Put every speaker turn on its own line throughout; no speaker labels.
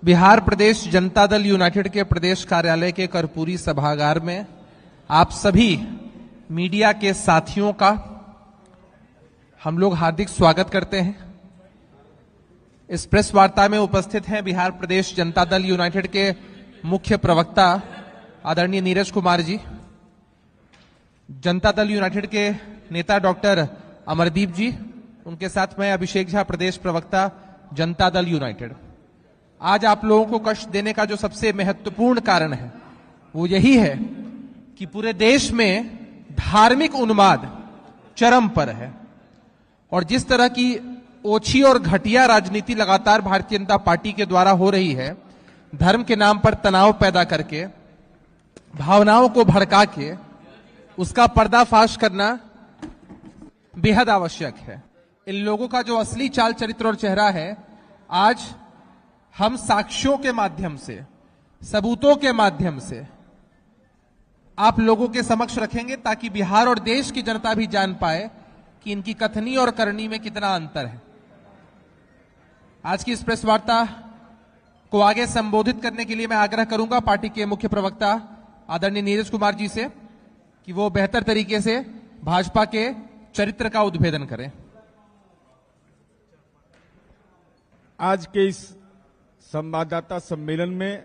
बिहार प्रदेश Janata Dal United के प्रदेश कार्यालय के कर्पूरी सभागार में आप सभी मीडिया के साथियों का हम लोग हार्दिक स्वागत करते हैं। इस प्रेस वार्ता में उपस्थित हैं बिहार प्रदेश जनता दल यूनाइटेड के मुख्य प्रवक्ता आदरणीय नीरज कुमार जी, जनता दल यूनाइटेड के नेता डॉक्टर अमरदीप जी, उनके साथ मैं अभिषेक झा, प्रदेश प्रवक्ता जनता दल यूनाइटेड। आज आप लोगों को कष्ट देने का जो सबसे महत्वपूर्ण कारण है वो यही है कि पूरे देश में धार्मिक उन्माद चरम पर है और जिस तरह की ओछी और घटिया राजनीति लगातार भारतीय जनता पार्टी के द्वारा हो रही है, धर्म के नाम पर तनाव पैदा करके, भावनाओं को भड़का के उसका पर्दाफाश करना बेहद आवश्यक है। इन लोगों का जो असली चाल चरित्र और चेहरा है आज हम साक्ष्यों के माध्यम से, सबूतों के माध्यम से आप लोगों के समक्ष रखेंगे ताकि बिहार और देश की जनता भी जान पाए कि इनकी कथनी और करनी में कितना अंतर है। आज की इस प्रेस वार्ता को आगे संबोधित करने के लिए मैं आग्रह करूंगा पार्टी के मुख्य प्रवक्ता आदरणीय नीरज कुमार जी से कि वो बेहतर तरीके से भाजपा के चरित्र का उद्भेदन करें।
आज के इस संवाददाता सम्मेलन में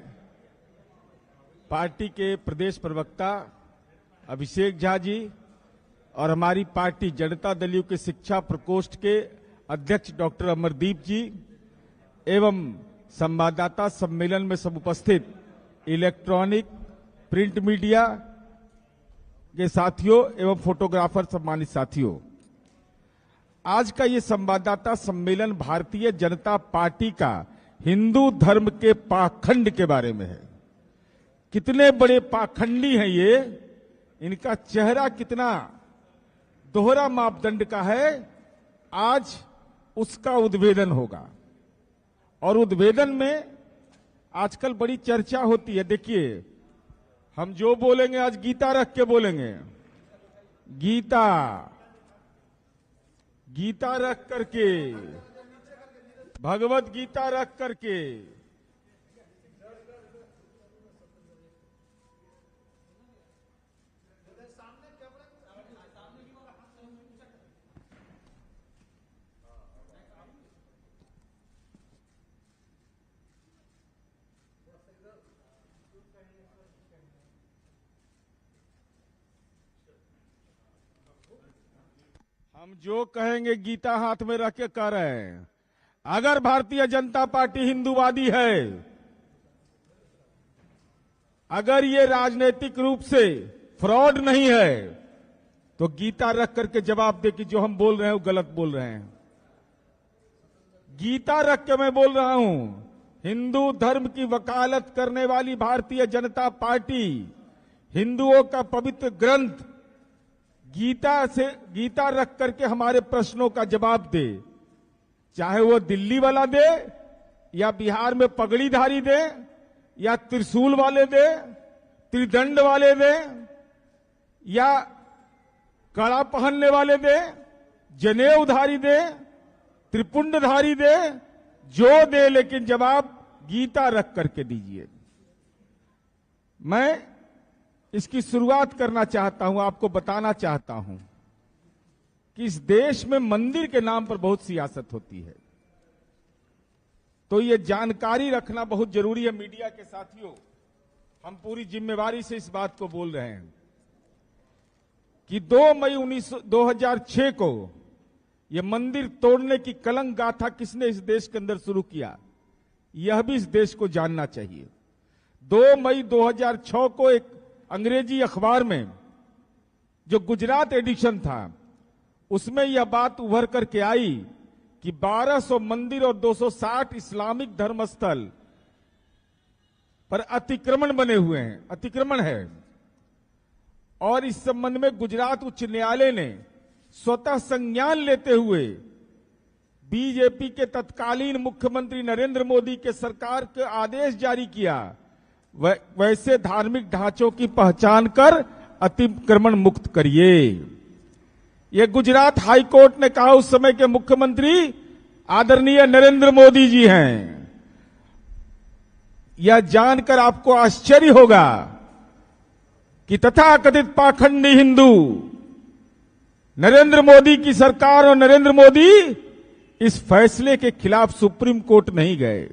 पार्टी के प्रदेश प्रवक्ता अभिषेक झा जी और हमारी पार्टी जनता दल के शिक्षा प्रकोष्ठ के अध्यक्ष डॉक्टर अमरदीप जी एवं संवाददाता सम्मेलन में सब उपस्थित इलेक्ट्रॉनिक प्रिंट मीडिया के साथियों एवं फोटोग्राफर सम्मानित साथियों, आज का ये संवाददाता सम्मेलन भारतीय जनता पार्टी का हिंदू धर्म के पाखंड के बारे में है। कितने बड़े पाखंडी हैं ये, इनका चेहरा कितना दोहरा मापदंड का है, आज उसका उद्भेदन होगा। और उद्भेदन में आजकल बड़ी चर्चा होती है। देखिए, हम जो बोलेंगे आज गीता रख के बोलेंगे, गीता रख करके, भगवत गीता रख करके। हम जो कहेंगे गीता हाथ में रख के कह रहे हैं। अगर भारतीय जनता पार्टी हिंदूवादी है, अगर ये राजनीतिक रूप से फ्रॉड नहीं है, तो गीता रख करके जवाब दे कि जो हम बोल रहे हैं वो गलत बोल रहे हैं। गीता रख के मैं बोल रहा हूं, हिंदू धर्म की वकालत करने वाली भारतीय जनता पार्टी हिंदुओं का पवित्र ग्रंथ गीता रख करके हमारे प्रश्नों का जवाब दे, चाहे वो दिल्ली वाला दे या बिहार में पगड़ीधारी दे या त्रिशूल वाले दे, त्रिदंड वाले दे या कड़ा पहनने वाले दे, जनेऊधारी दे, त्रिपुंडधारी दे, जो दे, लेकिन जवाब गीता रख करके दीजिए। मैं इसकी शुरुआत करना चाहता हूं, आपको बताना चाहता हूं कि इस देश में मंदिर के नाम पर बहुत सियासत होती है, तो ये जानकारी रखना बहुत जरूरी है। मीडिया के साथियों, हम पूरी जिम्मेवारी से इस बात को बोल रहे हैं कि 2 मई 2006 को ये मंदिर तोड़ने की कलंक गाथा किसने इस देश के अंदर शुरू किया, यह भी इस देश को जानना चाहिए। 2 मई 2006 को एक अंग्रेजी अखबार में जो गुजरात एडिशन था, उसमें यह बात उभर करके आई कि 1200 मंदिर और 260 इस्लामिक धर्मस्थल पर अतिक्रमण बने हुए हैं, अतिक्रमण है। और इस संबंध में गुजरात उच्च न्यायालय ने स्वतः संज्ञान लेते हुए बीजेपी के तत्कालीन मुख्यमंत्री नरेंद्र मोदी के सरकार के आदेश जारी किया, वैसे धार्मिक ढांचों की पहचान कर अतिक्रमण मुक्त करिए। ये गुजरात हाई कोर्ट ने कहा, उस समय के मुख्यमंत्री आदरणीय नरेंद्र मोदी जी हैं। यह जानकर आपको आश्चर्य होगा कि तथाकथित पाखंडी हिंदू नरेंद्र मोदी की सरकार और नरेंद्र मोदी इस फैसले के खिलाफ सुप्रीम कोर्ट नहीं गए।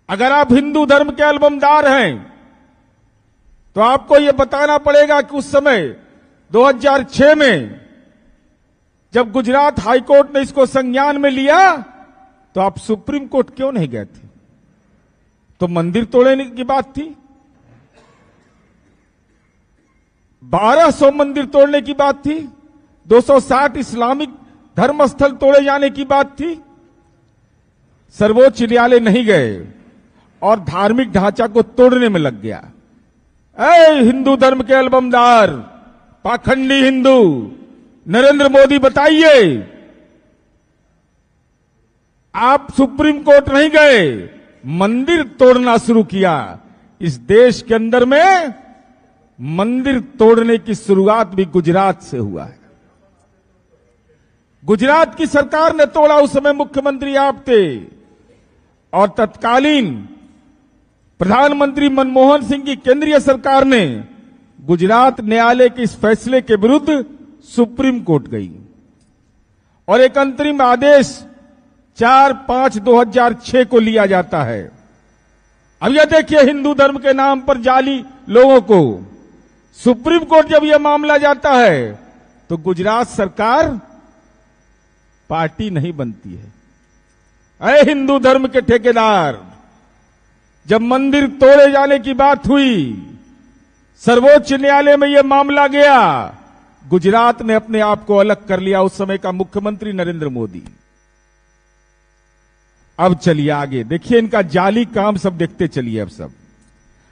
अगर आप हिंदू धर्म के अलबमदार हैं तो आपको यह बताना पड़ेगा कि उस समय 2006 में जब गुजरात हाईकोर्ट ने इसको संज्ञान में लिया तो आप सुप्रीम कोर्ट क्यों नहीं गए थे? तो मंदिर तोड़ने की बात थी, 1200 मंदिर तोड़ने की बात थी, 260 इस्लामिक धर्मस्थल तोड़े जाने की बात थी। सर्वोच्च न्यायालय नहीं गए और धार्मिक ढांचा को तोड़ने में लग गया। ऐ हिंदू धर्म के अलबमदार, पाखंडी हिंदू, नरेंद्र मोदी बताइए, आप सुप्रीम कोर्ट नहीं गए, मंदिर तोड़ना शुरू किया। इस देश के अंदर में मंदिर तोड़ने की शुरुआत भी गुजरात से हुआ है। गुजरात की सरकार ने तोड़ा, उस समय मुख्यमंत्री आप थे और तत्कालीन प्रधानमंत्री मनमोहन सिंह की केंद्रीय सरकार ने गुजरात न्यायालय के इस फैसले के विरुद्ध सुप्रीम कोर्ट गई और एक अंतरिम आदेश 4/5/2006 को लिया जाता है। अब यह देखिए, हिंदू धर्म के नाम पर जाली लोगों को सुप्रीम कोर्ट जब यह मामला जाता है तो गुजरात सरकार पार्टी नहीं बनती है। अरे हिंदू धर्म के ठेकेदार, जब मंदिर तोड़े जाने की बात हुई, सर्वोच्च न्यायालय में यह मामला गया, गुजरात ने अपने आप को अलग कर लिया, उस समय का मुख्यमंत्री नरेंद्र मोदी। अब चलिए आगे देखिए, इनका जाली काम सब देखते चलिए। अब सब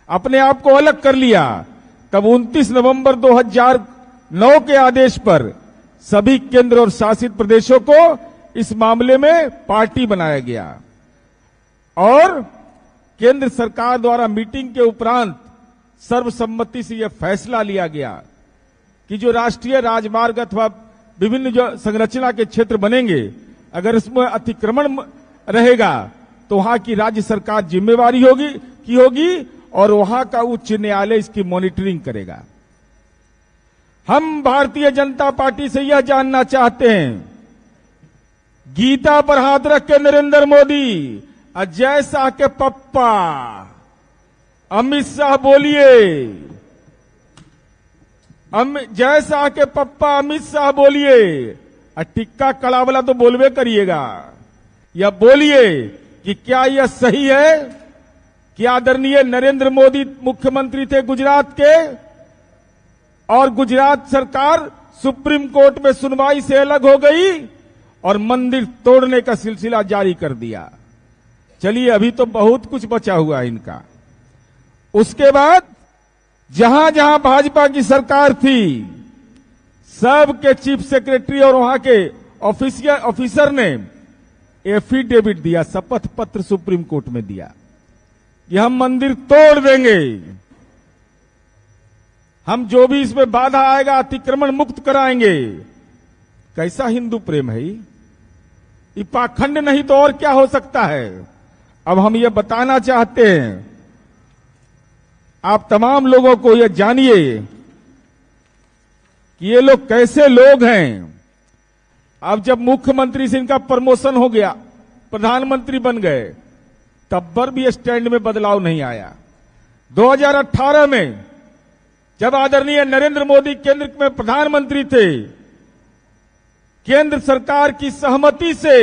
अपने आप को अलग कर लिया। तब 29 नवंबर 2009 के आदेश पर सभी केंद्र और शासित प्रदेशों को इस मामले में पार्टी बनाया गया और केंद्र सरकार द्वारा मीटिंग के उपरांत सर्वसम्मति से यह फैसला लिया गया कि जो राष्ट्रीय राजमार्ग अथवा विभिन्न जो संरचना के क्षेत्र बनेंगे, अगर इसमें अतिक्रमण रहेगा तो वहां की राज्य सरकार जिम्मेवारी होगी और वहां का उच्च न्यायालय इसकी मॉनिटरिंग करेगा। हम भारतीय जनता पार्टी से यह जानना चाहते हैं, गीता पर हाथ रख के नरेंद्र मोदी, अजय शाह के पप्पा अमित शाह बोलिए, जय शाह के पप्पा अमित शाह बोलिए, टिक्का कड़ावला तो बोलवे करिएगा। या बोलिए कि क्या यह सही है कि आदरणीय नरेंद्र मोदी मुख्यमंत्री थे गुजरात के और गुजरात सरकार सुप्रीम कोर्ट में सुनवाई से अलग हो गई और मंदिर तोड़ने का सिलसिला जारी कर दिया। चलिए, अभी तो बहुत कुछ बचा हुआ है इनका। उसके बाद जहां जहां भाजपा की सरकार थी, सबके चीफ सेक्रेटरी और वहां के ऑफिसर ने एफिडेविट दिया, शपथ पत्र सुप्रीम कोर्ट में दिया कि हम मंदिर तोड़ देंगे, हम जो भी इसमें बाधा आएगा अतिक्रमण मुक्त कराएंगे। कैसा हिंदू प्रेम है ये पाखंड नहीं तो और क्या हो सकता है। अब हम ये बताना चाहते हैं, आप तमाम लोगों को यह जानिए कि ये लोग कैसे लोग हैं। अब जब मुख्यमंत्री से इनका प्रमोशन हो गया, प्रधानमंत्री बन गए, तब पर भी स्टैंड में बदलाव नहीं आया। 2018 में जब आदरणीय नरेंद्र मोदी केंद्र में प्रधानमंत्री थे, केंद्र सरकार की सहमति से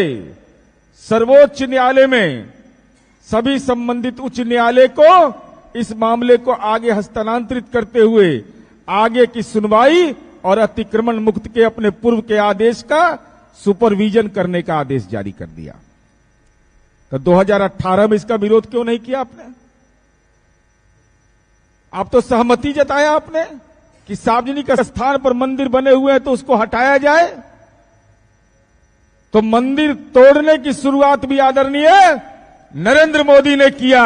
सर्वोच्च न्यायालय में सभी संबंधित उच्च न्यायालय को इस मामले को आगे हस्तांतरित करते हुए आगे की सुनवाई और अतिक्रमण मुक्त के अपने पूर्व के आदेश का सुपरविजन करने का आदेश जारी कर दिया। तो 2018 में इसका विरोध क्यों नहीं किया आपने? आप तो सहमति जताया आपने कि सार्वजनिक स्थान पर मंदिर बने हुए हैं तो उसको हटाया जाए। तो मंदिर तोड़ने की शुरुआत भी आदरणीय नरेंद्र मोदी ने किया।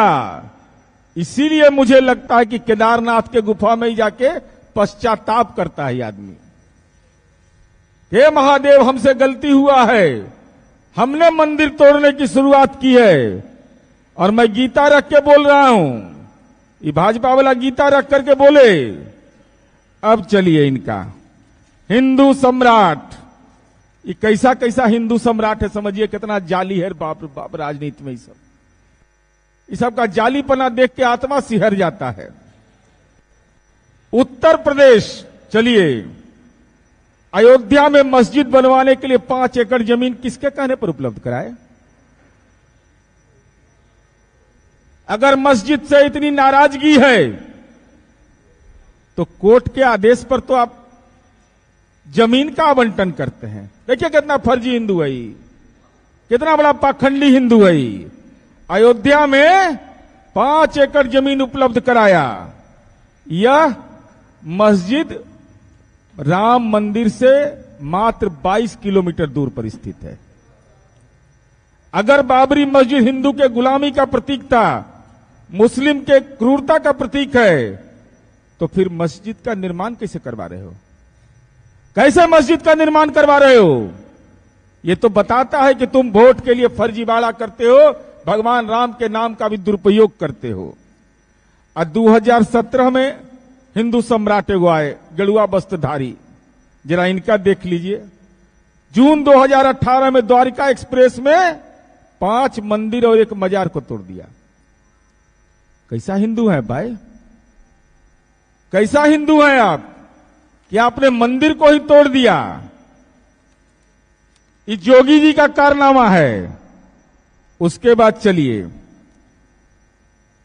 इसीलिए मुझे लगता है कि केदारनाथ के गुफा में ही जाके पश्चाताप करता है आदमी। हे महादेव, हमसे गलती हुआ है, हमने मंदिर तोड़ने की शुरुआत की है। और मैं गीता रख के बोल रहा हूं, ये भाजपा वाला गीता रख करके बोले। अब चलिए इनका हिंदू सम्राट, ये कैसा कैसा हिंदू सम्राट है, समझिए कितना जाली है। बाप रे बाप, राजनीति में ये सब का जालीपना देख के आत्मा सिहर जाता है। उत्तर प्रदेश, चलिए अयोध्या में मस्जिद बनवाने के लिए 5 एकड़ जमीन किसके कहने पर उपलब्ध कराए? अगर मस्जिद से इतनी नाराजगी है तो कोर्ट के आदेश पर तो आप जमीन का आवंटन करते हैं। देखिए कितना फर्जी हिंदू है, कितना बड़ा पाखंडी हिंदू है। अयोध्या में 5 एकड़ जमीन उपलब्ध कराया। यह मस्जिद राम मंदिर से मात्र 22 किलोमीटर दूर पर स्थित है। अगर बाबरी मस्जिद हिंदू के गुलामी का प्रतीक था, मुस्लिम के क्रूरता का प्रतीक है, तो फिर मस्जिद का निर्माण कैसे करवा रहे हो? कैसे मस्जिद का निर्माण करवा रहे हो? यह तो बताता है कि तुम वोट के लिए फर्जीवाड़ा करते हो, भगवान राम के नाम का भी दुरुपयोग करते हो। और 2017 में हिंदू सम्राट एगो आए, गेरुआ वस्त्रधारी, जरा इनका देख लीजिए। जून 2018 में द्वारिका एक्सप्रेस में 5 मंदिर और 1 मजार को तोड़ दिया। कैसा हिंदू है भाई? कैसा हिंदू है आप कि आपने मंदिर को ही तोड़ दिया? ये जोगी जी का कारनामा है। उसके बाद चलिए,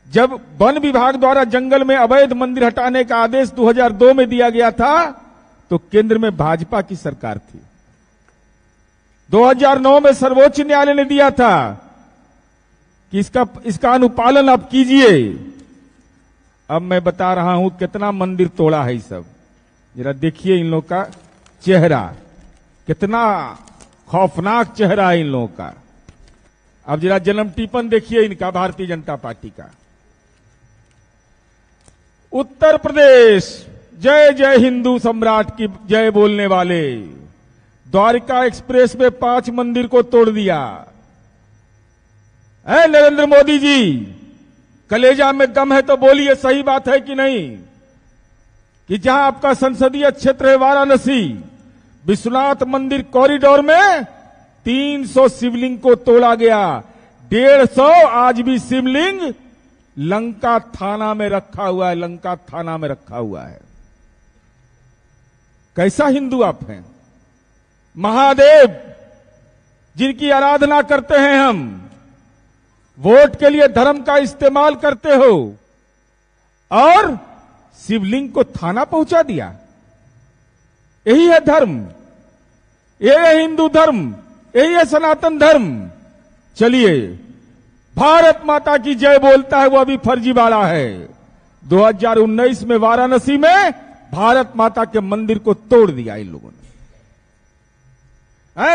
जब वन विभाग द्वारा जंगल में अवैध मंदिर हटाने का आदेश 2002 में दिया गया था, तो केंद्र में भाजपा की सरकार थी। 2009 में सर्वोच्च न्यायालय ने दिया था कि इसका अनुपालन आप कीजिए। अब मैं बता रहा हूं कितना मंदिर तोड़ा है। सब जरा देखिए इन लोग का चेहरा, कितना खौफनाक चेहरा है इन लोगों का। अब जरा जन्म टिप्पण देखिए इनका, भारतीय जनता पार्टी का। उत्तर प्रदेश, जय जय हिंदू सम्राट की जय बोलने वाले, द्वारिका एक्सप्रेस में 5 मंदिर को तोड़ दिया। है नरेंद्र मोदी जी, कलेजा में दम है तो बोलिए, सही बात है कि नहीं? कि जहां आपका संसदीय क्षेत्र है वाराणसी, विश्वनाथ मंदिर कॉरिडोर में 300 शिवलिंग को तोड़ा गया। 150 आज भी शिवलिंग लंका थाना में रखा हुआ है, लंका थाना में रखा हुआ है। कैसा हिंदू आप हैं? महादेव जिनकी आराधना करते हैं हम, वोट के लिए धर्म का इस्तेमाल करते हो और शिवलिंग को थाना पहुंचा दिया। यही है धर्म, यही है हिंदू धर्म, यही है सनातन धर्म। चलिए, भारत माता की जय बोलता है वो अभी फर्जीवाड़ा है। 2019 में वाराणसी में भारत माता के मंदिर को तोड़ दिया इन लोगों ने।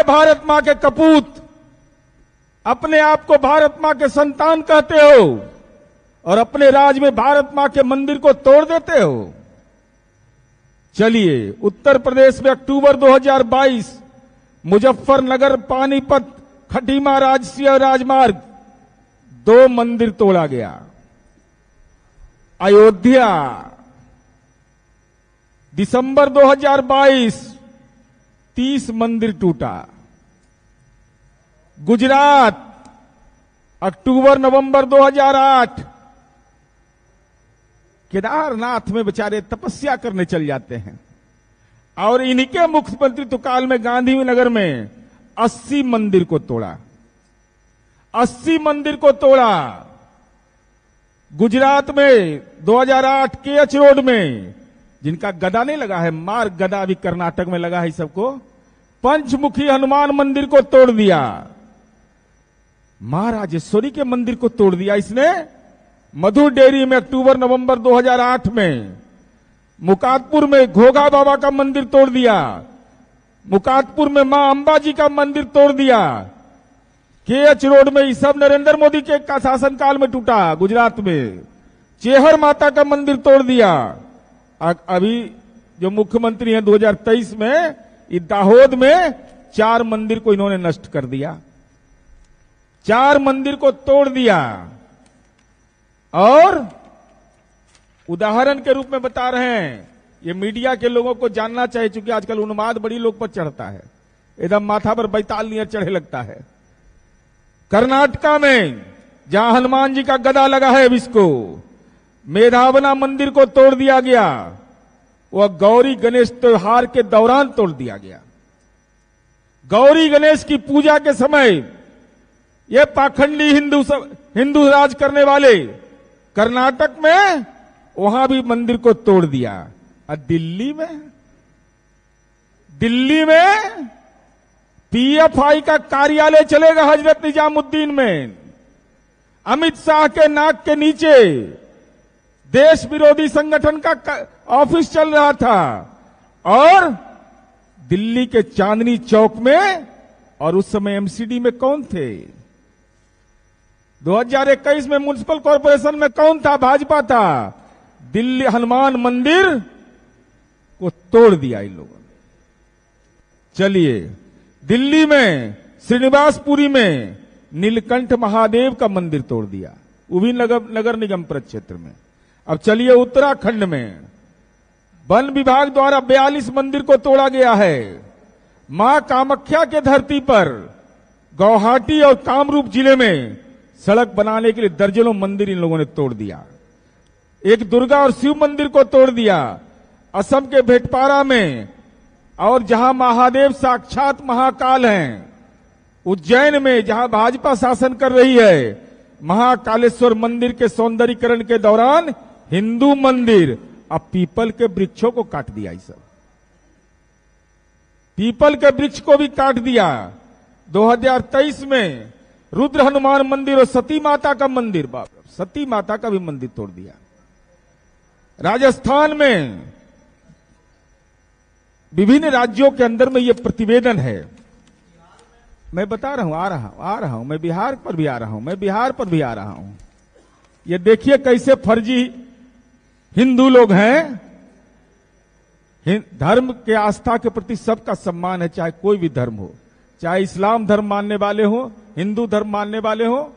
भारत मां के कपूत, अपने आप को भारत मां के संतान कहते हो और अपने राज में भारत मां के मंदिर को तोड़ देते हो। चलिए, उत्तर प्रदेश में अक्टूबर 2022 मुजफ्फरनगर पानीपत खटीमा राजकीय राजमार्ग 2 मंदिर तोड़ा गया। अयोध्या दिसंबर 2022 30 मंदिर टूटा। गुजरात अक्टूबर नवंबर 2008 केदारनाथ में बेचारे तपस्या करने चल जाते हैं और इन्हीं के मुख्यमंत्री तो काल में गांधी नगर में 80 मंदिर को तोड़ा। 80 मंदिर को तोड़ा। गुजरात में 2008 केएच रोड में, जिनका गदा नहीं लगा है, मार गदा अभी कर्नाटक में लगा है सबको, पंचमुखी हनुमान मंदिर को तोड़ दिया। महाराजेश्वरी के मंदिर को तोड़ दिया इसने। मधुर डेयरी में अक्टूबर नवंबर 2008 में, मुकातपुर में घोगा बाबा का मंदिर तोड़ दिया। मुकातपुर में मां अंबा जी का मंदिर तोड़ दिया। केएच रोड में ये सब नरेंद्र मोदी के शासनकाल में टूटा। गुजरात में चेहर माता का मंदिर तोड़ दिया। अभी जो मुख्यमंत्री हैं 2023 में, दाहोद में 4 मंदिर को इन्होंने नष्ट कर दिया। 4 मंदिर को तोड़ दिया। और उदाहरण के रूप में बता रहे हैं, ये मीडिया के लोगों को जानना चाहिए, क्योंकि आजकल उन्माद बड़ी लोग पर चढ़ता है, एकदम माथा पर बैताल नियर चढ़े लगता है। कर्नाटका में जहां हनुमान जी का गदा लगा है, इसको मेधावना मंदिर को तोड़ दिया गया, वह गौरी गणेश त्योहार के दौरान तोड़ दिया गया। गौरी गणेश की पूजा के समय ये पाखंडी हिंदू राज करने वाले कर्नाटक में वहां भी मंदिर को तोड़ दिया। और दिल्ली में पीएफआई का कार्यालय चलेगा हजरत निजामुद्दीन में। अमित शाह के नाक के नीचे देश विरोधी संगठन का ऑफिस चल रहा था, और दिल्ली के चांदनी चौक में, और उस समय एमसीडी में कौन थे? 2021 में म्युनिसिपल कॉर्पोरेशन में कौन था? भाजपा था। दिल्ली हनुमान मंदिर को तोड़ दिया इन लोगों ने। चलिए, दिल्ली में श्रीनिवासपुरी में नीलकंठ महादेव का मंदिर तोड़ दिया, वो भी नगर निगम प्रक्षेत्र में। अब चलिए उत्तराखंड में वन विभाग द्वारा 42 मंदिर को तोड़ा गया है। मां कामाख्या के धरती पर गुवाहाटी और कामरूप जिले में सड़क बनाने के लिए दर्जनों मंदिर इन लोगों ने तोड़ दिया। एक दुर्गा और शिव मंदिर को तोड़ दिया असम के भेटपारा में, और जहां महादेव साक्षात महाकाल हैं, उज्जैन में जहां भाजपा शासन कर रही है, महाकालेश्वर मंदिर के सौंदर्यीकरण के दौरान हिंदू मंदिर, अब पीपल के वृक्षों को काट दिया। ये सब पीपल के वृक्ष को भी काट दिया। 2023 में रुद्र हनुमान मंदिर और सती माता का मंदिर, बाप रे, सती माता का भी मंदिर तोड़ दिया। राजस्थान में विभिन्न राज्यों के अंदर में यह प्रतिवेदन है। मैं बता रहा हूं, आ रहा हूं, मैं बिहार पर भी आ रहा हूं। ये देखिए कैसे फर्जी हिंदू लोग हैं। धर्म के आस्था के प्रति सबका सम्मान है, चाहे कोई भी धर्म हो, चाहे इस्लाम धर्म मानने वाले हो, हिंदू धर्म मानने वाले हो,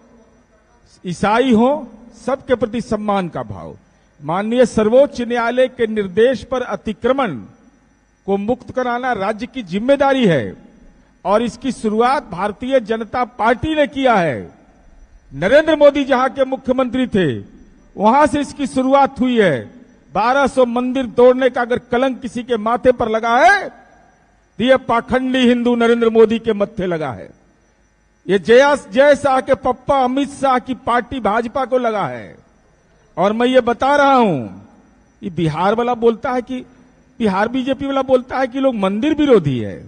ईसाई हो, सबके प्रति सम्मान का भाव। माननीय सर्वोच्च न्यायालय के निर्देश पर अतिक्रमण को मुक्त कराना राज्य की जिम्मेदारी है, और इसकी शुरुआत भारतीय जनता पार्टी ने किया है। नरेंद्र मोदी जहां के मुख्यमंत्री थे, वहां से इसकी शुरुआत हुई है। 1200 मंदिर तोड़ने का अगर कलंक किसी के माथे पर लगा है, तो यह पाखंडी हिंदू नरेंद्र मोदी के मत्थे लगा है। ये जय शाह के पप्पा अमित शाह की पार्टी भाजपा को लगा है। और मैं ये बता रहा हूं, ये बिहार वाला बोलता है कि, बिहार बीजेपी वाला बोलता है कि लोग मंदिर विरोधी है।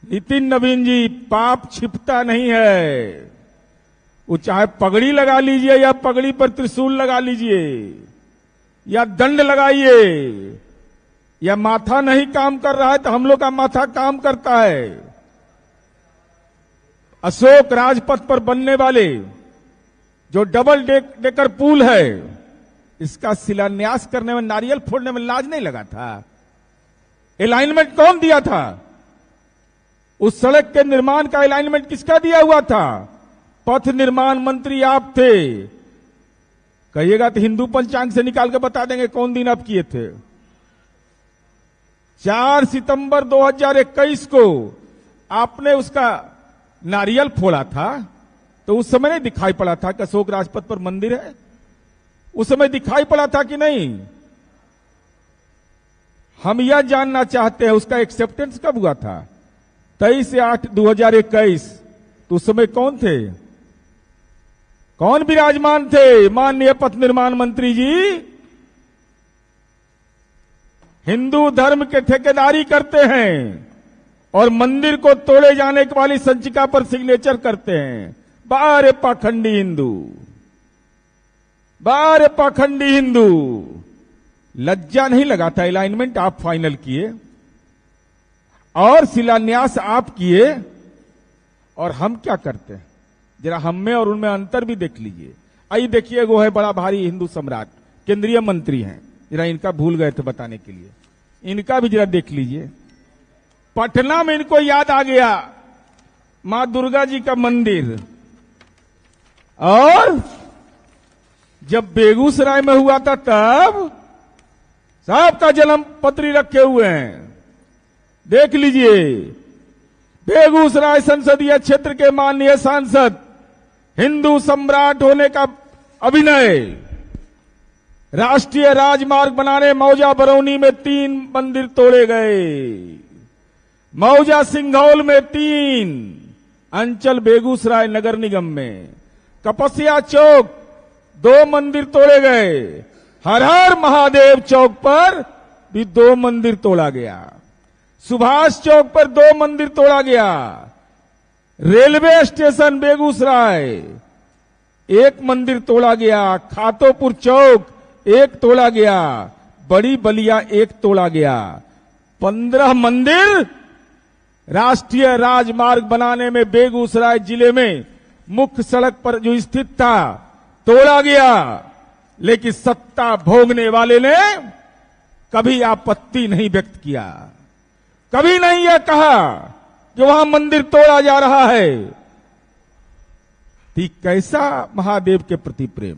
नितिन नवीन जी, पाप छिपता नहीं है। वो चाहे पगड़ी लगा लीजिए, या पगड़ी पर त्रिशूल लगा लीजिए, या दंड लगाइए, या माथा नहीं काम कर रहा है तो हम लोग का माथा काम करता है। अशोक राजपथ पर बनने वाले जो डबल डेकर पुल है, इसका शिलान्यास करने में, नारियल फोड़ने में लाज नहीं लगा था? अलाइनमेंट कौन दिया था? उस सड़क के निर्माण का अलाइनमेंट किसका दिया हुआ था? पथ निर्माण मंत्री आप थे। कहिएगा तो हिंदू पंचांग से निकाल के बता देंगे कौन दिन आप किए थे। 4 सितंबर 2021 को आपने उसका नारियल फोड़ा था, तो उस समय नहीं दिखाई पड़ा था कि अशोक राजपथ पर मंदिर है? उस समय दिखाई पड़ा था कि नहीं? हम यह जानना चाहते हैं उसका एक्सेप्टेंस कब हुआ था? 23/8/2021। तो उस समय कौन थे, कौन विराजमान थे? माननीय पथ निर्माण मंत्री जी हिंदू धर्म के ठेकेदारी करते हैं और मंदिर को तोड़े जाने वाली संचिका पर सिग्नेचर करते हैं। बारे पाखंडी हिंदू, बारे पाखंडी हिंदू। लज्जा नहीं लगा था? अलाइनमेंट आप फाइनल किए और शिलान्यास आप किए, और हम क्या करते हैं? जरा हम में और उनमें अंतर भी देख लीजिए। आइए देखिए, वो है बड़ा भारी हिंदू सम्राट, केंद्रीय मंत्री हैं, जरा इनका भूल गए थे बताने के लिए, इनका भी जरा देख लीजिए। पटना में इनको याद आ गया मां दुर्गा जी का मंदिर, और जब बेगूसराय में हुआ था तब सबका जन्म पत्री रखे हुए हैं, देख लीजिए। बेगूसराय संसदीय क्षेत्र के माननीय सांसद हिंदू सम्राट होने का अभिनय, राष्ट्रीय राजमार्ग बनाने मौजा बरौनी में 3 मंदिर तोड़े गए, मौजा सिंघौल में 3, अंचल बेगूसराय नगर निगम में, कपसिया चौक 2 मंदिर तोड़े गए, हर हर महादेव चौक पर भी 2 मंदिर तोड़ा गया, सुभाष चौक पर 2 मंदिर तोड़ा गया, रेलवे स्टेशन बेगूसराय 1 मंदिर तोड़ा गया, खातोपुर चौक 1 तोड़ा गया, बड़ी बलिया 1 तोड़ा गया। 15 मंदिर राष्ट्रीय राजमार्ग बनाने में बेगूसराय जिले में मुख्य सड़क पर जो स्थित था तोड़ा गया, लेकिन सत्ता भोगने वाले ने कभी आपत्ति नहीं व्यक्त किया, कभी नहीं यह कहा कि वहां मंदिर तोड़ा जा रहा है। तो कैसा महादेव के प्रति प्रेम,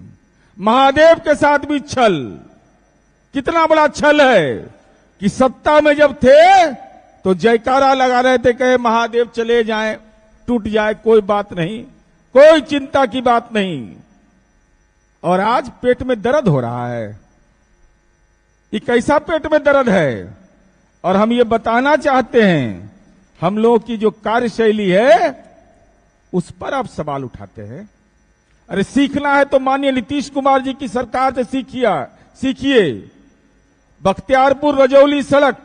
महादेव के साथ भी छल, कितना बड़ा छल है कि सत्ता में जब थे तो जयकारा लगा रहे थे, कहे महादेव चले जाएं, टूट जाए, कोई बात नहीं, कोई चिंता की बात नहीं। और आज पेट में दर्द हो रहा है। ये कैसा पेट में दर्द है? और हम ये बताना चाहते हैं, हम लोगों की जो कार्यशैली है उस पर आप सवाल उठाते हैं। अरे सीखना है तो माननीय नीतीश कुमार जी की सरकार से सीखिए। बख्तियारपुर रजौली सड़क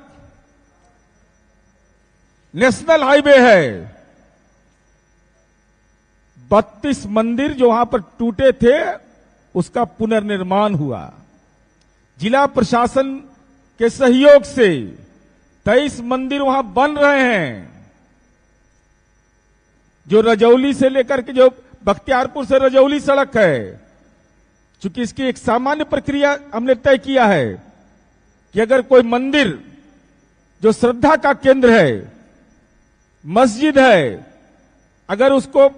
नेशनल हाईवे है, 32 मंदिर जो वहां पर टूटे थे उसका पुनर्निर्माण हुआ। जिला प्रशासन के सहयोग से 23 मंदिर वहां बन रहे हैं। जो रजौली से लेकर के जो बख्तियारपुर से रजौली सड़क है, चूंकि इसकी एक सामान्य प्रक्रिया हमने तय किया है कि अगर कोई मंदिर जो श्रद्धा का केंद्र है, मस्जिद है, अगर उसको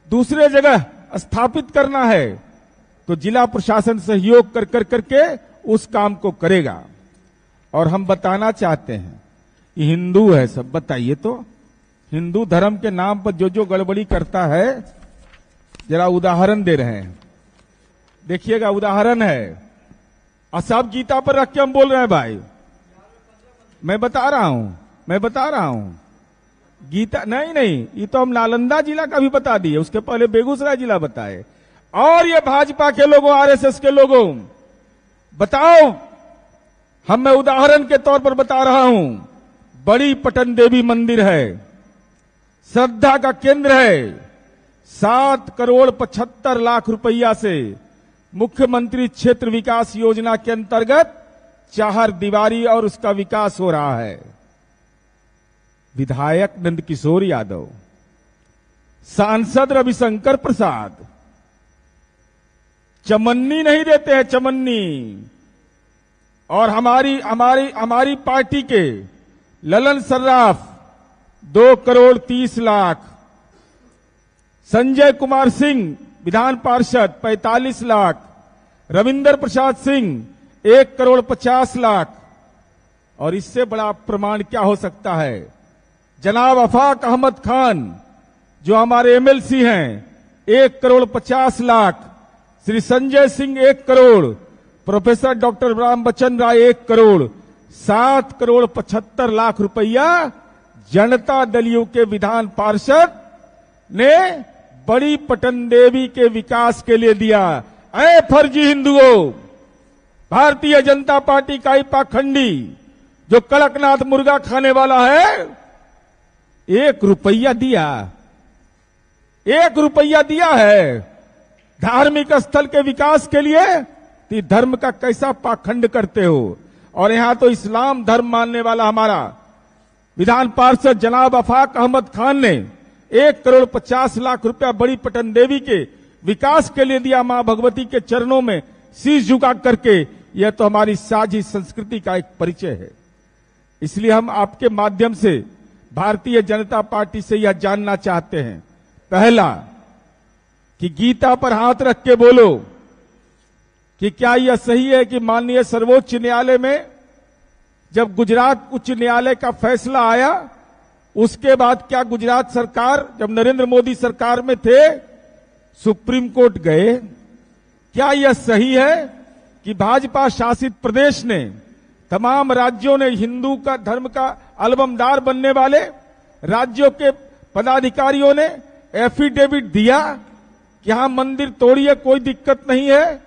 दूसरे जगह स्थापित करना है तो जिला प्रशासन सहयोग कर करके उस काम को करेगा। और हम बताना चाहते हैं, ये हिंदू है सब, बताइए तो हिंदू धर्म के नाम पर जो जो गड़बड़ी करता है, जरा उदाहरण दे रहे हैं, देखिएगा उदाहरण है। और सब गीता पर रख के हम बोल रहे हैं भाई, मैं बता रहा हूं गीता नहीं, ये तो हम नालंदा जिला का भी बता दिए, उसके पहले बेगूसराय जिला बताए। और ये भाजपा के लोगों, आरएसएस के लोगों, बताओ, मैं उदाहरण के तौर पर बता रहा हूं, बड़ी पटन देवी मंदिर है, श्रद्धा का केंद्र है, 7,75,00,000 रुपया से मुख्यमंत्री क्षेत्र विकास योजना के अंतर्गत चार दीवारी और उसका विकास हो रहा है। विधायक नंदकिशोर यादव, सांसद रविशंकर प्रसाद चमन्नी नहीं देते हैं, चमन्नी। और हमारी पार्टी के ललन सर्राफ 2,30,00,000, संजय कुमार सिंह विधान पार्षद 45,00,000, रविंदर प्रसाद सिंह 1,50,00,000। और इससे बड़ा प्रमाण क्या हो सकता है? जनाब अफाक अहमद खान जो हमारे एमएलसी हैं 1,50,00,000, श्री संजय सिंह 1 करोड़, प्रोफेसर डॉक्टर राम बच्चन राय 1 करोड़, 7,75,00,000 रुपया जनता दलियों के विधान पार्षद ने बड़ी पटन देवी के विकास के लिए दिया। ऐ फर्जी हिंदुओं, भारतीय जनता पार्टी का ही पाखंडी जो कड़कनाथ मुर्गा खाने वाला है, 1 रुपया दिया, 1 रुपया दिया है धार्मिक स्थल के विकास के लिए। तो धर्म का कैसा पाखंड करते हो? और यहां तो इस्लाम धर्म मानने वाला हमारा विधान पार्षद जनाब अफाक अहमद खान ने 1,50,00,000 रुपया बड़ी पटन देवी के विकास के लिए दिया। मां भगवती के चरणों में शीश झुका करके। यह तो हमारी साझी संस्कृति का एक परिचय है। इसलिए हम आपके माध्यम से भारतीय जनता पार्टी से यह जानना चाहते हैं, पहला कि गीता पर हाथ रख के बोलो कि क्या यह सही है कि माननीय सर्वोच्च न्यायालय में जब गुजरात उच्च न्यायालय का फैसला आया, उसके बाद क्या गुजरात सरकार जब नरेंद्र मोदी सरकार में थे सुप्रीम कोर्ट गए? क्या यह सही है कि भाजपा शासित प्रदेश ने तमाम राज्यों ने हिंदू का धर्म का अलबमदार बनने वाले राज्यों के पदाधिकारियों ने एफिडेविट दिया कि यहां मंदिर तोड़िए, कोई दिक्कत नहीं है?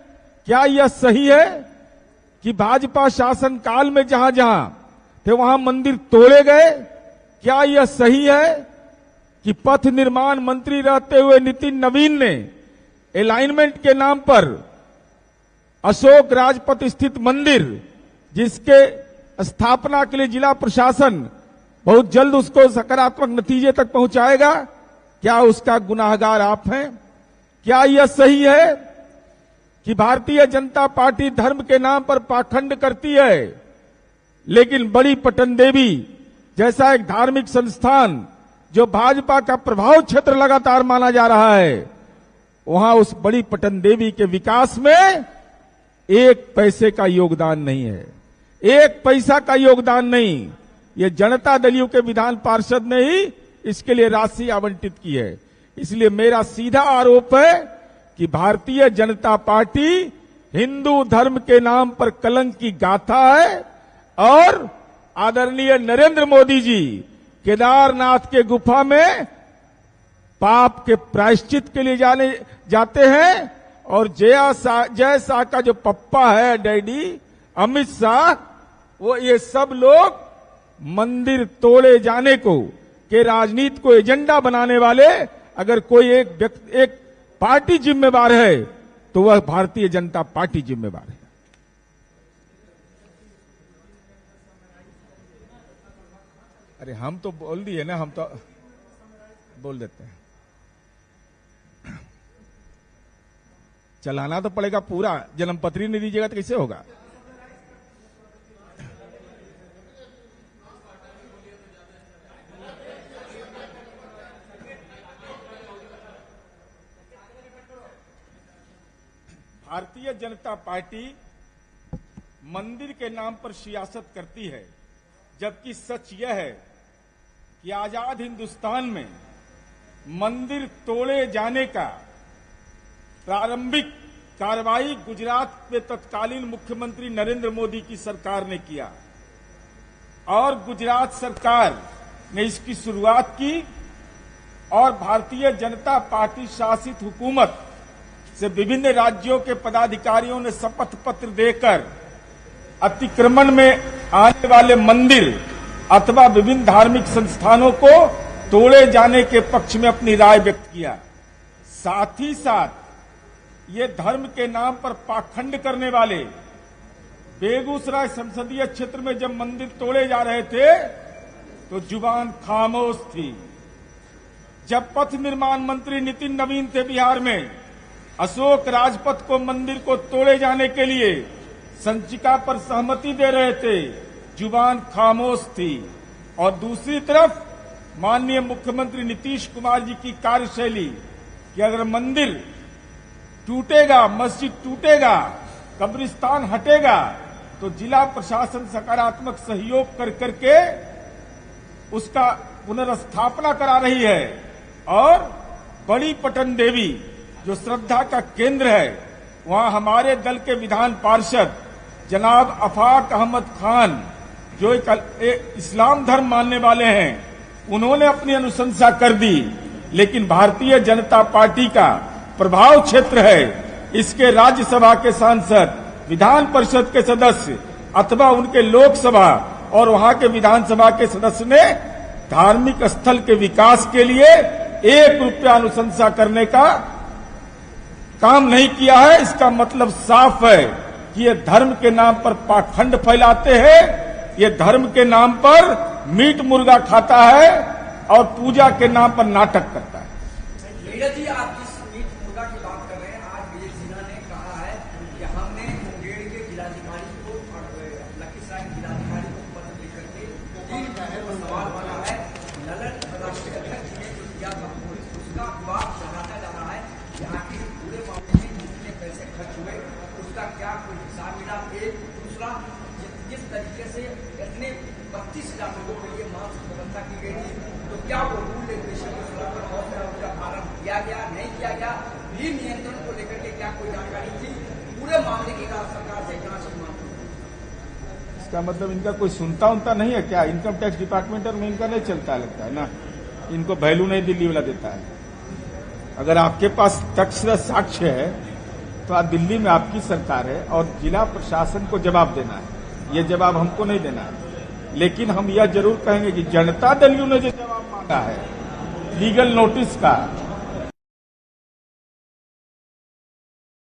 क्या यह सही है कि भाजपा शासन काल में जहां जहां थे वहां मंदिर तोड़े गए? क्या यह सही है कि पथ निर्माण मंत्री रहते हुए नितिन नवीन ने अलाइनमेंट के नाम पर अशोक राजपथ स्थित मंदिर, जिसके स्थापना के लिए जिला प्रशासन बहुत जल्द उसको सकारात्मक नतीजे तक पहुंचाएगा, क्या उसका गुनाहगार आप हैं? क्या यह सही है कि भारतीय जनता पार्टी धर्म के नाम पर पाखंड करती है, लेकिन बड़ी पटन देवी जैसा एक धार्मिक संस्थान जो भाजपा का प्रभाव क्षेत्र लगातार माना जा रहा है, वहां उस बड़ी पटन देवी के विकास में एक पैसे का योगदान नहीं है, एक पैसा का योगदान नहीं। ये जनता दलियों के विधान पार्षद ने ही इसके लिए राशि आवंटित की है। इसलिए मेरा सीधा आरोप है कि भारतीय जनता पार्टी हिंदू धर्म के नाम पर कलंक की गाथा है और आदरणीय नरेंद्र मोदी जी केदारनाथ के गुफा में पाप के प्रायश्चित के लिए जाते हैं और जय शाह का जो पप्पा है डैडी अमित शाह, वो ये सब लोग मंदिर तोड़े जाने को के राजनीति को एजेंडा बनाने वाले, अगर कोई एक पार्टी जिम्मेवार है तो वह भारतीय जनता पार्टी जिम्मेवार है। अरे हम तो बोल दिए ना, हम तो बोल देते हैं। चलाना तो पड़ेगा पूरा, जन्मपत्री नहीं दीजिएगा तो कैसे होगा? भारतीय जनता पार्टी मंदिर के नाम पर सियासत करती है, जबकि सच यह है कि आजाद हिंदुस्तान में मंदिर तोड़े जाने का प्रारंभिक कार्रवाई गुजरात में तत्कालीन मुख्यमंत्री नरेंद्र मोदी की सरकार ने किया और गुजरात सरकार ने इसकी शुरुआत की और भारतीय जनता पार्टी शासित हुकूमत से विभिन्न राज्यों के पदाधिकारियों ने शपथ पत्र देकर अतिक्रमण में आने वाले मंदिर अथवा विभिन्न धार्मिक संस्थानों को तोड़े जाने के पक्ष में अपनी राय व्यक्त किया। साथ ही साथ ये धर्म के नाम पर पाखंड करने वाले बेगूसराय संसदीय क्षेत्र में जब मंदिर तोड़े जा रहे थे तो जुबान खामोश थी। जब पथ निर्माण मंत्री नितिन नवीन थे बिहार में, अशोक राजपथ को मंदिर को तोड़े जाने के लिए संचिका पर सहमति दे रहे थे, जुबान खामोश थी। और दूसरी तरफ माननीय मुख्यमंत्री नीतीश कुमार जी की कार्यशैली कि अगर मंदिर टूटेगा, मस्जिद टूटेगा, कब्रिस्तान हटेगा तो जिला प्रशासन सकारात्मक सहयोग कर करके उसका पुनर्स्थापना करा रही है। और बड़ी पटन देवी जो श्रद्धा का केंद्र है, वहां हमारे दल के विधान पार्षद जनाब अफाक अहमद खान जो एक इस्लाम धर्म मानने वाले हैं, उन्होंने अपनी अनुशंसा कर दी। लेकिन भारतीय जनता पार्टी का प्रभाव क्षेत्र है, इसके राज्यसभा के सांसद, विधान परिषद के सदस्य अथवा उनके लोकसभा और वहां के विधानसभा के सदस्य ने धार्मिक स्थल के विकास के लिए 1 रुपया अनुशंसा करने का काम नहीं किया है। इसका मतलब साफ है कि ये धर्म के नाम पर पाखंड फैलाते हैं, ये धर्म के नाम पर मीट मुर्गा खाता है और पूजा के नाम पर नाटक करता है।
नीरज जी, आप जिस मीट मुर्गा की बात कर रहे हैं, आज विजय सिन्हा ने कहा है कि हमने मुंगेर के जिलाधिकारी को और लखीसराय के जिलाधिकारी को पत्र लिख करके सवाल बना है, ललन राष्ट्रीय अध्यक्ष ने जो किया था उसका विवाद लगाता जा रहा है कि आखिर पूरे मामले में कितने पैसे खर्च हुए, उसका क्या कोई हिसाब मिला? एक दूसरा, जिस तरीके से इतने 32,000 लोगों के लिए मास्क की व्यवस्था की गई थी, तो क्या वो रूल रेगुलेशन के स्तर पर और पालन किया गया, नहीं किया गया? भीड़ नियंत्रण को लेकर के क्या कोई जानकारी थी? पूरे मामले की सरकार से जांच की मांग।
इसका मतलब इनका कोई सुनता उनता नहीं है क्या? इनकम टैक्स डिपार्टमेंट में इनका नहीं चलता, लगता है ना, इनको वैल्यू नहीं दिल्ली वाला देता है। अगर आपके पास तथ्य साक्ष्य है तो आज दिल्ली में आपकी सरकार है और जिला प्रशासन को जवाब देना है, ये जवाब हमको नहीं देना है। लेकिन हम यह जरूर कहेंगे कि जनता दल यू ने जो जवाब मांगा है लीगल नोटिस का,